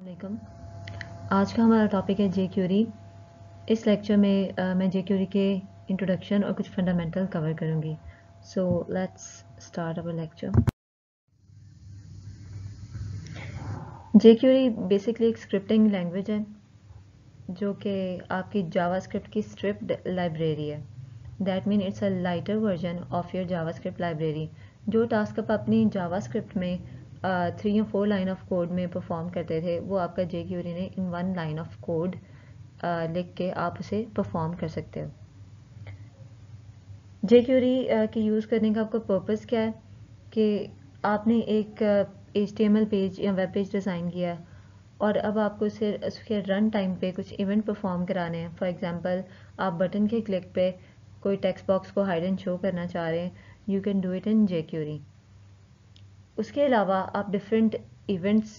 वालेकुम। आज का हमारा टॉपिक है जे क्यूरी। इस लेक्चर में मैं जे क्यूरी के इंट्रोडक्शन और कुछ फंडामेंटल कवर करूँगी। So let's start our lecture. JQuery basically एक स्क्रिप्टिंग लैंग्वेज है जो कि आपकी जावास्क्रिप्ट की स्ट्रिप्ड लाइब्रेरी है। That mean it's a lighter version of your JavaScript library. जो टास्क आप अपनी जावास्क्रिप्ट में 3 या 4 लाइन ऑफ कोड में परफॉर्म करते थे, वो आपका जे क्यूरी ने इन 1 लाइन ऑफ कोड लिख के आप उसे परफॉर्म कर सकते हो। जे क्यूरी के यूज़ करने का आपका पर्पस क्या है कि आपने एक HTML पेज या वेब पेज डिज़ाइन किया है और अब आपको उसके रन टाइम पे कुछ इवेंट परफॉर्म कराने हैं। फॉर एग्जांपल, आप बटन के क्लिक पे कोई टेक्स्ट बॉक्स को हाइड एंड शो करना चाह रहे हैं, you can do it in jQuery. उसके अलावा आप डिफरेंट इवेंट्स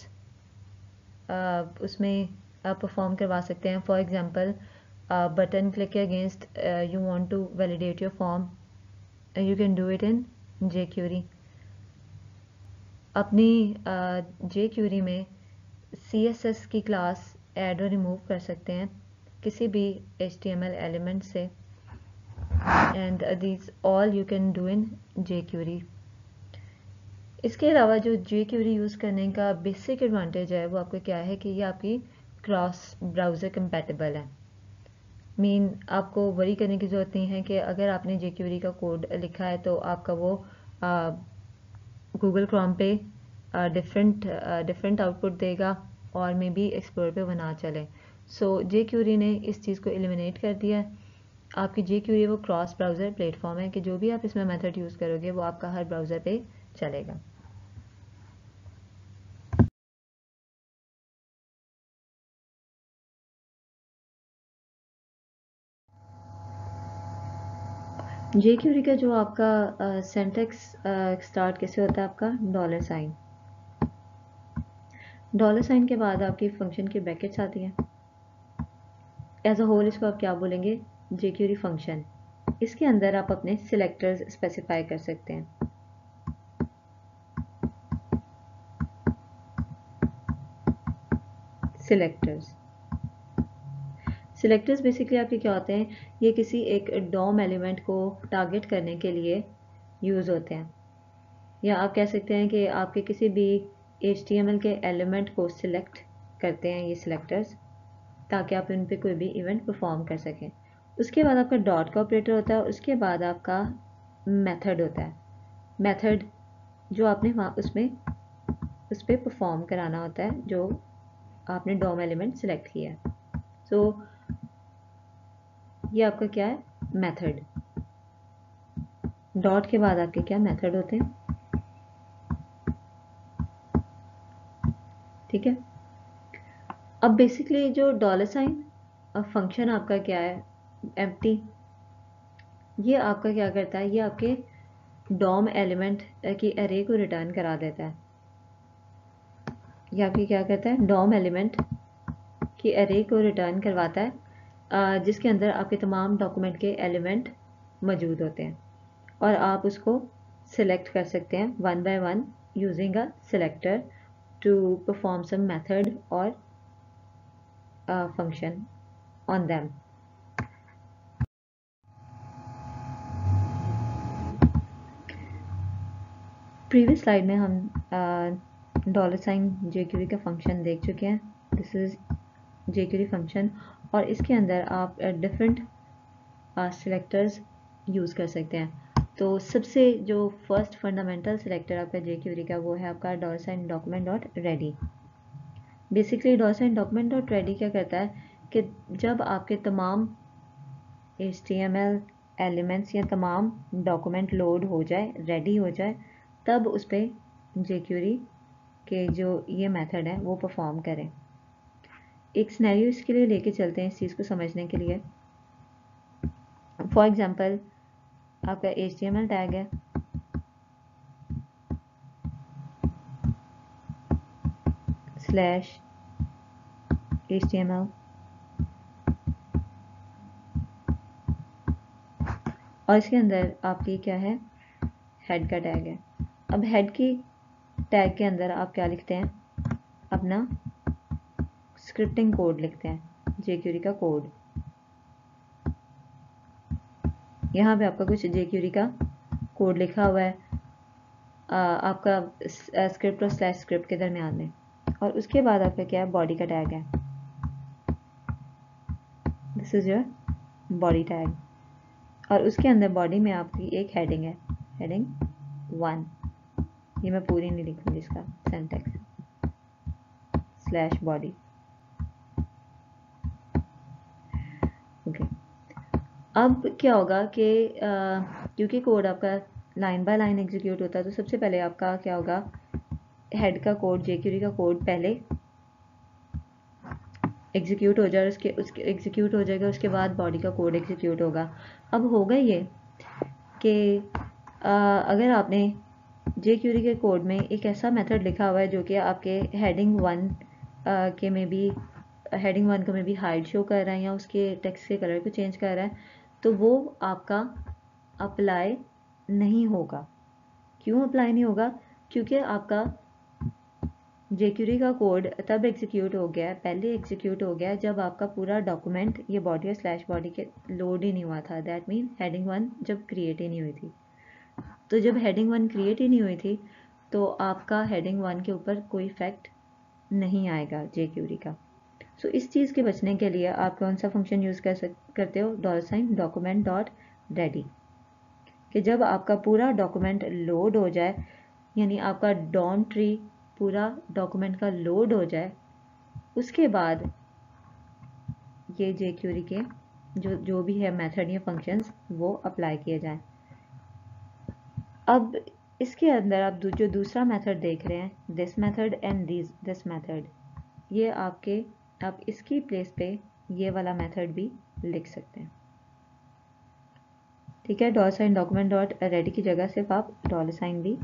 उसमें परफॉर्म करवा सकते हैं। फॉर एग्जांपल, बटन क्लिक के against you want to validate your form, you can do it in jQuery। अपनी jQuery में CSS की क्लास ऐड और रिमूव कर सकते हैं किसी भी HTML एलिमेंट से, and these all you can do in jQuery। इसके अलावा जो jQuery यूज़ करने का बेसिक एडवांटेज है वो आपको क्या है कि ये आपकी क्रॉस ब्राउज़र कंपैटिबल है। मीन आपको वरी करने की ज़रूरत नहीं है कि अगर आपने जे क्यूरी का कोड लिखा है तो आपका वो गूगल क्रोम पे डिफरेंट आउटपुट देगा और मे बी एक्सप्लोर पे वो ना चले। सो जे क्यूरी ने इस चीज़ को एलिमिनेट कर दिया है। आपकी जे क्यूरी वो क्रॉस ब्राउज़र प्लेटफॉर्म है कि जो भी आप इसमें मेथड यूज़ करोगे वो आपका हर ब्राउज़र पे चलेगा। जे क्यूरी का जो आपका सिंटैक्स स्टार्ट कैसे होता है, आपका डॉलर साइन। डॉलर साइन के बाद आपकी फंक्शन की ब्रैकेट्स आती हैं। एज अ होल इसको आप क्या बोलेंगे, जे क्यूरी फंक्शन। इसके अंदर आप अपने सिलेक्टर्स स्पेसिफाई कर सकते हैं। सिलेक्टर्स बेसिकली आपके क्या होते हैं, ये किसी एक डॉम एलिमेंट को टारगेट करने के लिए यूज़ होते हैं, या आप कह सकते हैं कि आपके किसी भी HTML के एलिमेंट को सिलेक्ट करते हैं ये सिलेक्टर्स, ताकि आप उन पर कोई भी इवेंट परफॉर्म कर सकें। उसके बाद आपका डॉट का ऑपरेटर होता है। उसके बाद आपका मेथड होता है। मेथड जो आपने वहाँ उस पर परफॉर्म कराना होता है जो आपने डॉम एलिमेंट सेलेक्ट किया है। सो ये आपका क्या है, मेथड। डॉट के बाद आपके क्या मेथड होते हैं, ठीक है। अब बेसिकली जो डॉलर साइन फंक्शन आपका क्या है, एम्प्टी, ये आपका क्या करता है, ये आपके डॉम एलिमेंट की एरे को रिटर्न करा देता है। ये आपकी क्या करता है, डॉम एलिमेंट की एरे को रिटर्न करवाता है, जिसके अंदर आपके तमाम डॉक्यूमेंट के एलिमेंट मौजूद होते हैं और आप उसको सिलेक्ट कर सकते हैं one by one using a selector to perform some method और function on them. Previous slide में हम डॉलर साइन जेक्यूरी का फंक्शन देख चुके हैं। दिस इज जेक्यूरी फंक्शन और इसके अंदर आप डिफरेंट सिलेक्टर्स यूज़ कर सकते हैं। तो सबसे जो फर्स्ट फंडामेंटल सिलेक्टर आपका जेक्यूरी का वो है आपका dollar sign document dot ready. Basically dollar sign document dot ready क्या करता है कि जब आपके तमाम HTML एलिमेंट्स या तमाम डॉक्यूमेंट लोड हो जाए, रेडी हो जाए, तब उस पर जेक्यूरी के जो ये मेथड है वो परफॉर्म करें। एक सिनेरियो इसके लिए लेके चलते हैं इस चीज़ को समझने के लिए। फॉर एग्जांपल, आपका HTML टैग है, /HTML, और इसके अंदर आपकी क्या है, हेड का टैग है। अब हेड की टैग के अंदर आप क्या लिखते हैं, अपना स्क्रिप्टिंग कोड लिखते हैं, jQuery का कोड। यहाँ पे आपका कुछ jQuery का कोड लिखा हुआ है आपका स्क्रिप्ट और स्लैश स्क्रिप्ट के दरमियान में, और उसके बाद आपका क्या है, बॉडी का टैग है। This is your body tag, और उसके अंदर बॉडी में आपकी एक हेडिंग है, हेडिंग 1। ये मैं पूरी नहीं लिखूंगी, इसका सिंटैक्स स्लैश बॉडी। ओके, अब क्या होगा कि क्योंकि कोड आपका लाइन बाय लाइन एग्जीक्यूट होता है, तो सबसे पहले आपका क्या होगा, हेड का कोड, jQuery का कोड पहले एग्जीक्यूट हो जाए, उसके एग्जीक्यूट हो जाएगा, उसके बाद बॉडी का कोड एग्जीक्यूट होगा। अब होगा ये कि अगर आपने jQuery के कोड में एक ऐसा मेथड लिखा हुआ है जो कि आपके हेडिंग 1 के में भी, हेडिंग 1 को में भी हाइड शो कर रहा है या उसके टेक्स्ट के कलर को चेंज कर रहा है, तो वो आपका अप्लाई नहीं होगा। क्यों अप्लाई नहीं होगा? क्योंकि आपका jQuery का कोड तब एग्जीक्यूट हो गया है, पहले एग्जीक्यूट हो गया है जब आपका पूरा डॉक्यूमेंट ये बॉडी और स्लैश बॉडी के लोड ही नहीं हुआ था। दैट मीन हेडिंग 1 जब क्रिएट ही नहीं हुई थी। तो जब हेडिंग 1 क्रिएट ही नहीं हुई थी तो आपका हेडिंग 1 के ऊपर कोई इफेक्ट नहीं आएगा jQuery का। सो इस चीज़ के बचने के लिए आप कौन सा फंक्शन यूज़ करते हो, $document.ready, कि जब आपका पूरा डॉक्यूमेंट लोड हो जाए, यानी आपका डॉन ट्री पूरा डॉक्यूमेंट का लोड हो जाए, उसके बाद ये jQuery के जो भी है मेथड या फंक्शंस वो अप्लाई किए जाएं। अब इसके अंदर आप जो दूसरा मेथड देख रहे हैं, this method and this method, ये आप इसकी प्लेस पे ये वाला मेथड भी लिख सकते हैं। ठीक है, $document.ready की जगह सिर्फ आप $sign भी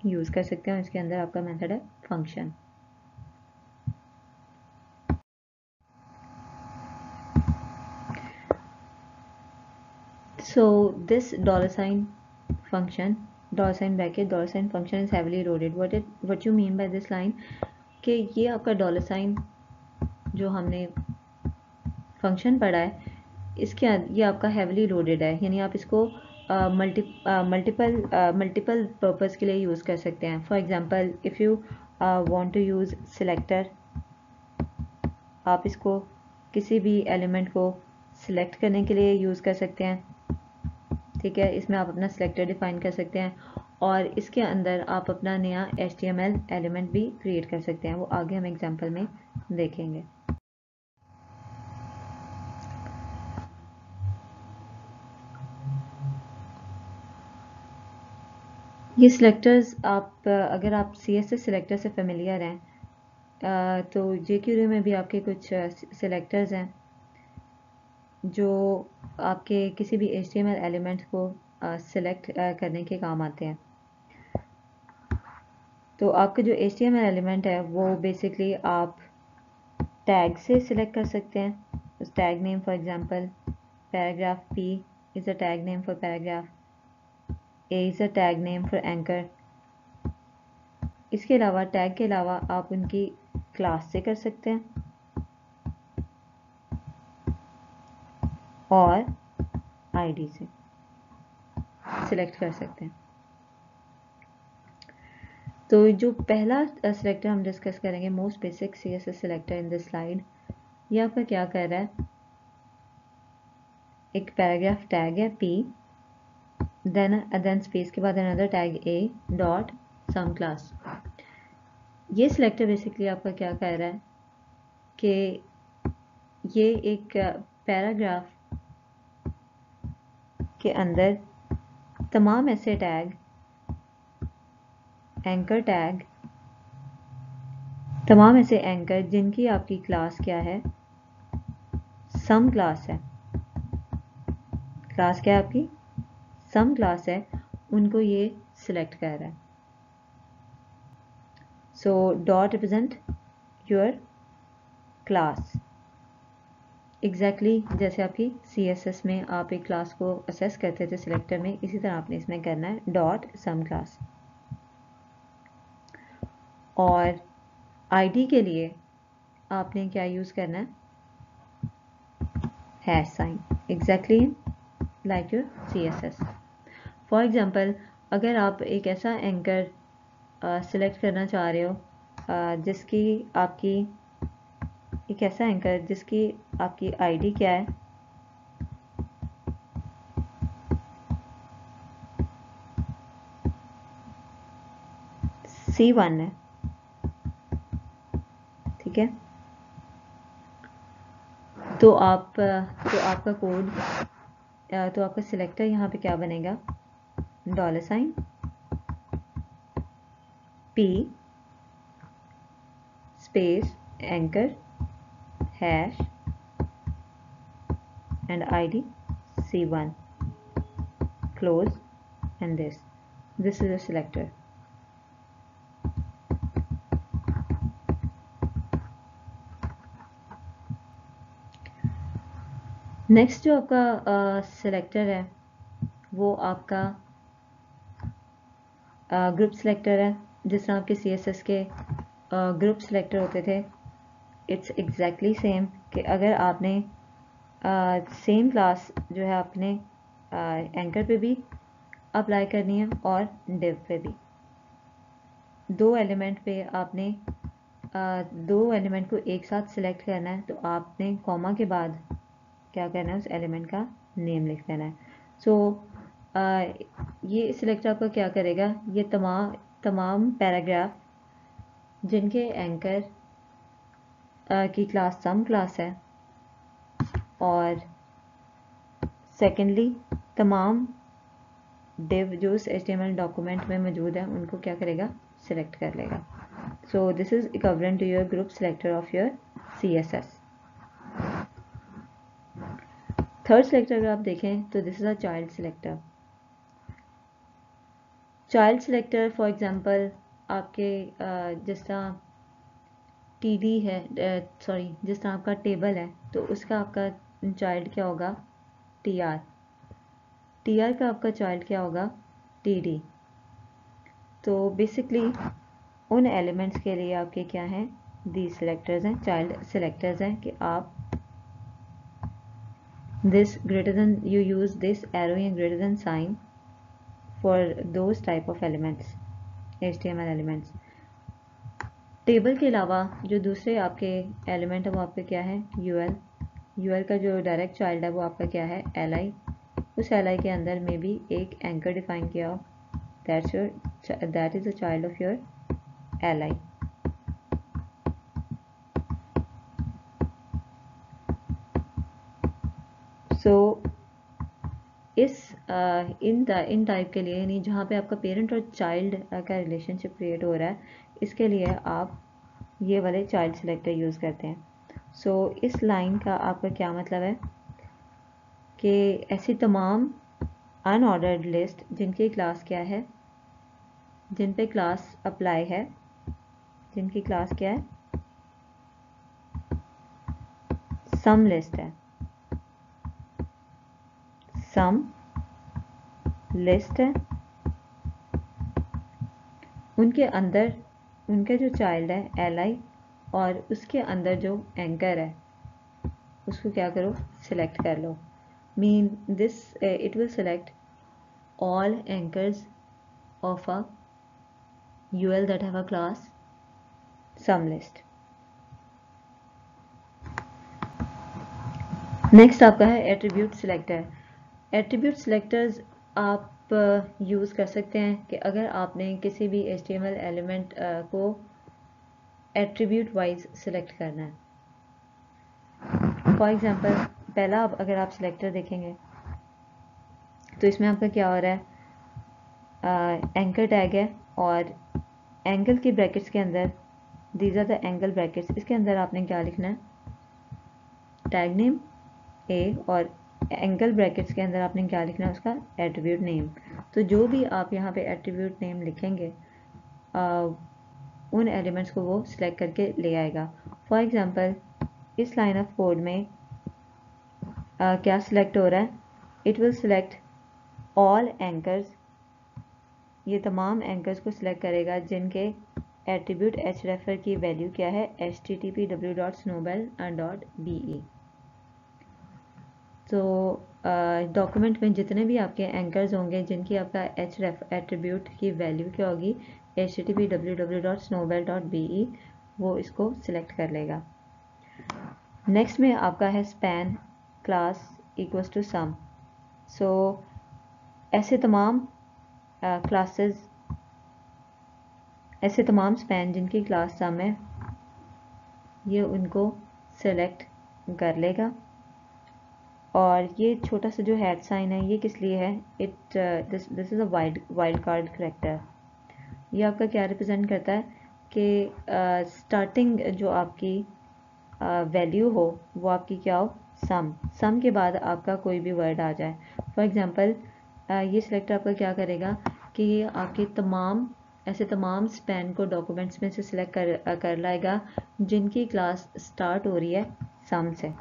यूज़ कर सकते हैं। इसके अंदर आपका मेथड है function. So this $sign function, $bracket, $function is heavily loaded. What you mean by this line? कि ये आपका $sign जो हमने फंक्शन पढ़ा है, इसके ये आपका heavily loaded है, यानी आप इसको मल्टीपल पर्पस के लिए यूज़ कर सकते हैं। For example if you want to use selector, आप इसको किसी भी एलिमेंट को सिलेक्ट करने के लिए यूज़ कर सकते हैं। ठीक है, इसमें आप अपना सिलेक्टर डिफाइन कर सकते हैं, और इसके अंदर आप अपना नया HTML एलिमेंट भी क्रिएट कर सकते हैं। वो आगे हम एग्जांपल में देखेंगे। ये सिलेक्टर्स अगर आप CSS सिलेक्टर से फेमिलियर हैं तो jQuery में भी आपके कुछ सिलेक्टर्स हैं जो आपके किसी भी HTML एलिमेंट को सिलेक्ट करने के काम आते हैं। तो आपका जो HTML एलिमेंट है वो बेसिकली आप टैग से सिलेक्ट कर सकते हैं। उस tag name, for example paragraph P is a tag name for paragraph, A is a tag name for anchor. इसके अलावा टैग के अलावा आप उनकी क्लास से कर सकते हैं और ID से सिलेक्ट कर सकते हैं। तो जो पहला सिलेक्टर हम डिस्कस करेंगे, most basic CSS selector in this slide, ये आपका क्या कर रहा है, एक पैराग्राफ टैग है P, देन स्पेस के बाद another tag A dot some class. ये सिलेक्टर बेसिकली आपका क्या कर रहा है कि ये एक पैराग्राफ के अंदर तमाम ऐसे टैग, एंकर टैग, तमाम ऐसे एंकर जिनकी आपकी क्लास क्या है, सम क्लास है। क्लास क्या है आपकी, सम क्लास है, उनको ये सिलेक्ट कर रहा है। So dot represent your class, exactly जैसे आपकी CSS में आप एक क्लास को असेस करते थे सिलेक्टर में, इसी तरह आपने इसमें करना है डॉट सम क्लास। और ID के लिए आपने क्या यूज़ करना है, hash sign, exactly like your CSS। For example, अगर आप एक ऐसा एंकर सिलेक्ट करना चाह रहे हो जिसकी आपकी, एक ऐसा एंकर जिसकी आपकी आईडी क्या है, C1 है, ठीक है, तो आपका कोड, तो आपका सिलेक्टर यहाँ पे क्या बनेगा, $P space anchor hash and ID C1 close, and this is a selector. Next जो आपका सिलेक्टर है वो आपका ग्रुप सिलेक्टर है। जिस तरह आपके CSS के ग्रुप सिलेक्टर होते थे, इट्स एग्जैक्टली सेम कि अगर आपने सेम क्लास जो है आपने एंकर पे भी अप्लाई करनी है और डिव पे भी, दो एलिमेंट पे आपने दो एलिमेंट को एक साथ सिलेक्ट करना है, तो आपने कॉमा के बाद क्या करना है, उस एलिमेंट का नेम लिख देना है। सो ये सिलेक्टर आपका क्या करेगा, ये तमाम पैराग्राफ जिनके एंकर की क्लास सम क्लास है, और सेकेंडली तमाम डिव जो उस HTML डॉक्यूमेंट में मौजूद है उनको क्या करेगा, सिलेक्ट कर लेगा। So this is equivalent to your group selector of your CSS। Third selector अगर आप देखें तो this is a child selector. Child selector for example आपके जिस तरह TD है, जिस तरह आपका टेबल है तो उसका आपका चाइल्ड क्या होगा, TR का आपका चाइल्ड क्या होगा, TD। तो बेसिकली उन एलिमेंट्स के लिए आपके क्या हैं, दी सिलेक्टर्स हैं, चाइल्ड सिलेक्टर्स हैं कि आप this greater than, you use this arrow and greater than sign for those type of elements, HTML elements। Table के अलावा जो दूसरे आपके एलिमेंट है वो आपके क्या है, UL का जो डायरेक्ट चाइल्ड है वो आपका क्या है, LI। उस LI के अंदर में भी एक एंकर डिफाइन किया हो, that is a child of your LI। So in type के लिए, यानी जहाँ पे आपका पेरेंट और चाइल्ड का रिलेशनशिप क्रिएट हो रहा है, इसके लिए आप ये वाले चाइल्ड सिलेक्टर यूज़ करते हैं। सो इस लाइन का आपका क्या मतलब है कि ऐसी तमाम अनऑर्डर्ड लिस्ट जिनकी क्लास क्या है, जिन पे क्लास अप्लाई है, जिनकी क्लास क्या है, सम लिस्ट है, सम लिस्ट है, उनके अंदर उनका जो चाइल्ड है LI, और उसके अंदर जो एंकर है उसको क्या करो, सिलेक्ट कर लो। Mean this it will select all anchors of a UL that have a class sum list। Next आपका है एट्रीब्यूट सिलेक्टर। एट्रीब्यूट सिलेक्टर्स आप यूज़ कर सकते हैं कि अगर आपने किसी भी HTML एलिमेंट को एट्रीब्यूट वाइज सिलेक्ट करना है। फॉर एग्जांपल, पहला अगर आप सिलेक्टर देखेंगे तो इसमें आपका क्या हो रहा है, एंकर टैग है और एंगल की ब्रैकेट्स के अंदर, these are the angle brackets, इसके अंदर आपने क्या लिखना है, टैग नेम A, और एंगल ब्रैकेट्स के अंदर आपने क्या लिखना है, उसका एट्रीब्यूट नेम। तो जो भी आप यहाँ पे एट्रीब्यूट नेम लिखेंगे उन एलिमेंट्स को वो सिलेक्ट करके ले आएगा। फॉर एग्जांपल, इस लाइन ऑफ कोड में क्या सिलेक्ट हो रहा है, it will select all anchors, ये तमाम एंकर्स को सिलेक्ट करेगा जिनके एट्रीब्यूट hreffer की वैल्यू क्या है, http://w.snowball.be। तो डॉक्यूमेंट में जितने भी आपके एंकर्स होंगे जिनकी आपका एट्रीब्यूट की वैल्यू क्या होगी, http://www.snowball.be, वो इसको सिलेक्ट कर लेगा। नेक्स्ट में आपका है span class equals to some. सो ऐसे तमाम क्लासेस, ऐसे तमाम स्पैन जिनकी क्लास सम है, ये उनको सेलेक्ट कर लेगा। और ये छोटा सा जो हैट साइन है ये किस लिए है, this is a wild card character. ये आपका क्या रिप्रेजेंट करता है कि स्टार्टिंग जो आपकी वैल्यू हो वो आपकी क्या हो, सम के बाद आपका कोई भी वर्ड आ जाए। फॉर एग्जांपल ये सिलेक्टर आपका क्या करेगा कि ये आपके ऐसे तमाम स्पैन को डॉक्यूमेंट्स में से सिलेक्ट कर लाएगा जिनकी क्लास स्टार्ट हो रही है सम से।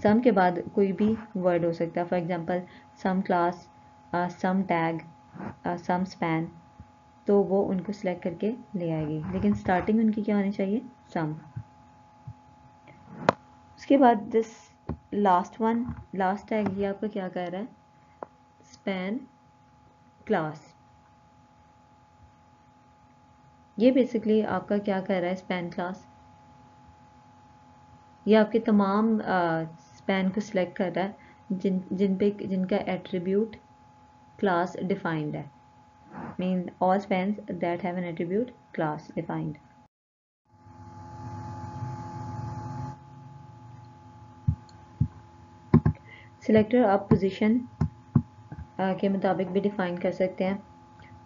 सम के बाद कोई भी वर्ड हो सकता है, for example some class, some tag, some span, तो वो उनको सिलेक्ट करके ले आएगी, लेकिन स्टार्टिंग उनकी क्या होनी चाहिए, सम। उसके बाद दिस लास्ट टैग, ये आपका क्या कर रहा है, स्पैन क्लास। ये बेसिकली आपका क्या कर रहा है, स्पैन क्लास, ये आपके तमाम स्पैन को सिलेक्ट कर रहा है जिनका एट्रीब्यूट क्लास डिफाइंड है, mean all spans that have an attribute class defined. Selector आप पोजीशन के मुताबिक भी डिफाइन कर सकते हैं।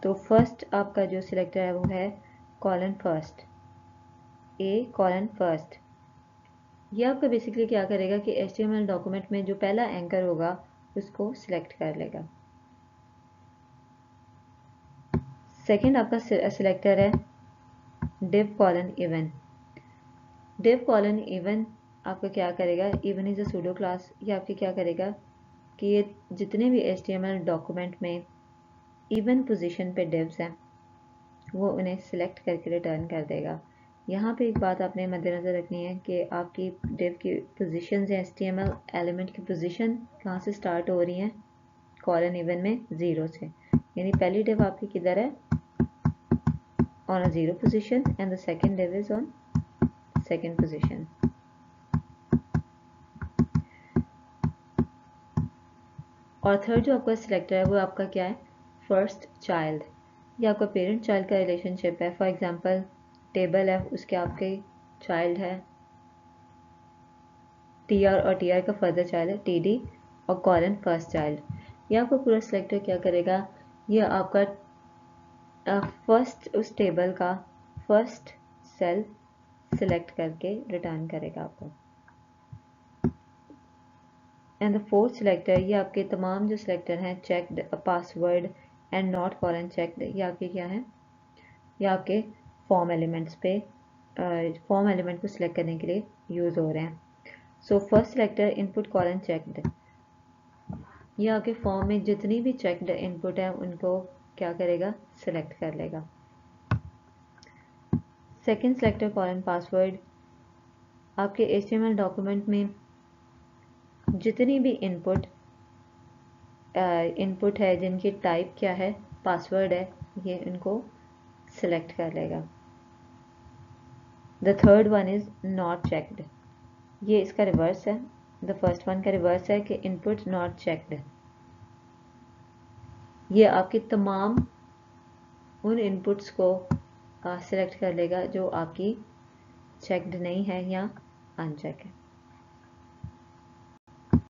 तो फर्स्ट आपका जो सिलेक्टर है वो है कॉलन फर्स्ट, A:1। ये आपका बेसिकली क्या करेगा कि HTML डॉक्यूमेंट में जो पहला एंकर होगा उसको सिलेक्ट कर लेगा। सेकंड आपका सिलेक्टर है div::even। div::even आपका क्या करेगा, even is a pseudo class. ये आपके क्या करेगा कि ये जितने भी HTML डॉक्यूमेंट में इवन पोजीशन पे डिव्स हैं वो उन्हें सिलेक्ट करके रिटर्न कर देगा। यहाँ पे एक बात आपने मद्देनज़र रखनी है कि आपकी डिव की पोजीशन या HTML एलिमेंट की पोजीशन कहाँ से स्टार्ट हो रही हैं, कॉलन इवन में 0 से, यानी पहली डिव आपकी किधर है, on a 0 position, and the second div is on second position. और थर्ड जो आपका सिलेक्टर है वो आपका क्या है, फर्स्ट चाइल्ड। ये आपका पेरेंट चाइल्ड का रिलेशनशिप है। फॉर एग्जांपल टेबल है, उसके आपके चाइल्ड है TR, और TR का फर्दर चाइल्ड है TD, और कॉलन फर्स्ट चाइल्ड। ये आपका पूरा सिलेक्टर क्या करेगा, ये आपका फर्स्ट उस टेबल का फर्स्ट सेल सिलेक्ट करके रिटर्न करेगा आपको। एंड द फोर्थ सिलेक्टर, ये आपके तमाम जो सिलेक्टर हैं checked, password and not colon checked, ये आपके क्या हैं, ये आपके फॉर्म एलिमेंट्स पे फॉर्म एलिमेंट को सिलेक्ट करने के लिए यूज़ हो रहे हैं। So first selector input colon checked, ये आपके फॉर्म में जितनी भी चेक्ड इनपुट है उनको क्या करेगा, सिलेक्ट कर लेगा। सेकेंड सिलेक्टर कॉलन पासवर्ड, आपके HTML डॉक्यूमेंट में जितनी भी इनपुट है जिनकी टाइप क्या है, पासवर्ड है, ये इनको सिलेक्ट कर लेगा। The third one is not checked, ये इसका रिवर्स है, द फर्स्ट वन का रिवर्स है कि इनपुट नॉट चेक्ड। ये आपके तमाम उन इनपुट्स को सिलेक्ट कर लेगा जो आपकी चेक्ड नहीं है या अनचेक है।